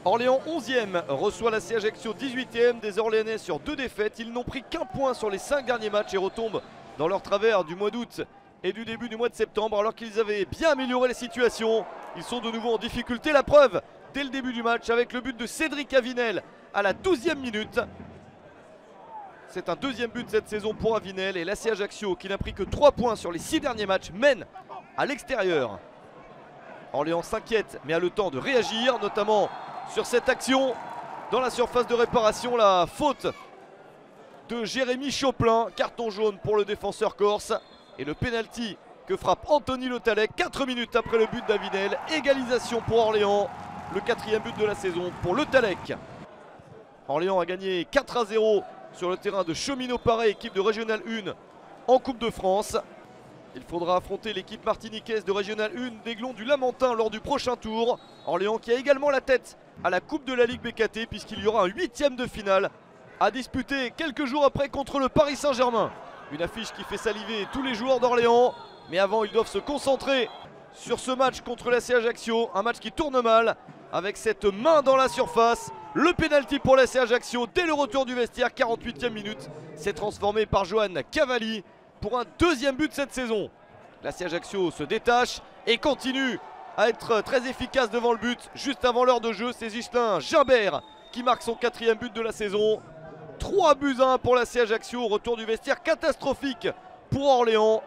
Orléans 11e reçoit la Ajaccio 18e. Des Orléanais sur 2 défaites. Ils n'ont pris qu'un point sur les 5 derniers matchs et retombent dans leur travers du mois d'août et du début du mois de septembre. Alors qu'ils avaient bien amélioré la situation, ils sont de nouveau en difficulté. La preuve dès le début du match avec le but de Cédric Avinel à la 12e minute. C'est un deuxième but de cette saison pour Avinel et l'AC Ajaccio, qui n'a pris que 3 points sur les 6 derniers matchs, mène à l'extérieur. Orléans s'inquiète mais a le temps de réagir, notamment sur cette action dans la surface de réparation. La faute de Jérémy Choplin, carton jaune pour le défenseur corse, et le pénalty que frappe Anthony Le Tallec 4 minutes après le but d'Avinel. Égalisation pour Orléans, le 4e but de la saison pour Le Tallec. Orléans a gagné 4-0 sur le terrain de Cheminot-Paray, équipe de Régional 1 en Coupe de France. Il faudra affronter l'équipe martiniquaise de Régional 1 d'Aiglon du Lamentin lors du prochain tour. Orléans qui a également la tête à la Coupe de la Ligue BKT, puisqu'il y aura un 8e de finale à disputer quelques jours après contre le Paris Saint-Germain. Une affiche qui fait saliver tous les joueurs d'Orléans. Mais avant, ils doivent se concentrer sur ce match contre l'AC Ajaccio. Un match qui tourne mal avec cette main dans la surface. Le pénalty pour l'AC Ajaccio dès le retour du vestiaire, 48e minute. C'est transformé par Johan Cavalli pour un 2e but cette saison. L'AC Ajaccio se détache et continue à être très efficace devant le but. Juste avant l'heure de jeu, c'est Ghislain Gimbert qui marque son 4e but de la saison. 3-1 pour l'AC Ajaccio. Retour du vestiaire catastrophique pour Orléans.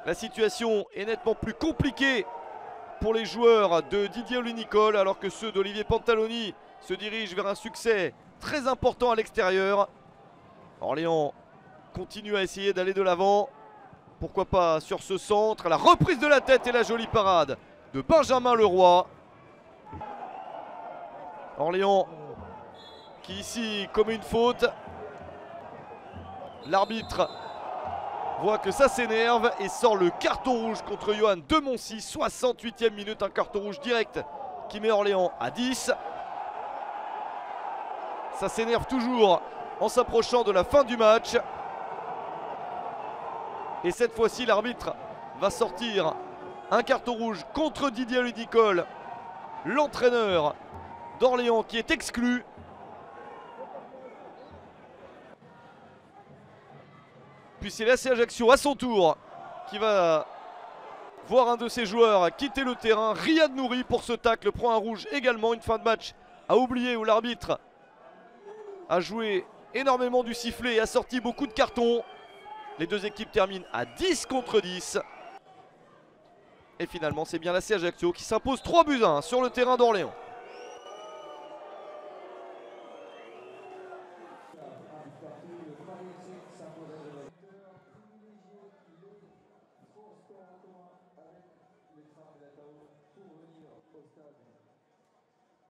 La situation est nettement plus compliquée pour les joueurs de Didier Oli-Nicole, alors que ceux d'Olivier Pantaloni se dirigent vers un succès très important à l'extérieur. Orléans continue à essayer d'aller de l'avant. Pourquoi pas sur ce centre. La reprise de la tête et la jolie parade de Benjamin Leroy. Orléans qui ici commet une faute. L'arbitre voit que ça s'énerve et sort le carton rouge contre Johan Demoncy. 68e minute, un carton rouge direct qui met Orléans à 10. Ça s'énerve toujours en s'approchant de la fin du match. Et cette fois-ci, l'arbitre va sortir un carton rouge contre Didier Oli-Nicole, l'entraîneur d'Orléans qui est exclu. Puis c'est l'AC Ajaccio à son tour qui va voir un de ses joueurs quitter le terrain. Riyad Nouri pour ce tacle prend un rouge également. Une fin de match à oublier où l'arbitre a joué énormément du sifflet et a sorti beaucoup de cartons. Les deux équipes terminent à 10 contre 10. Et finalement, c'est bien l'AC Ajaccio qui s'impose 3-1 sur le terrain d'Orléans.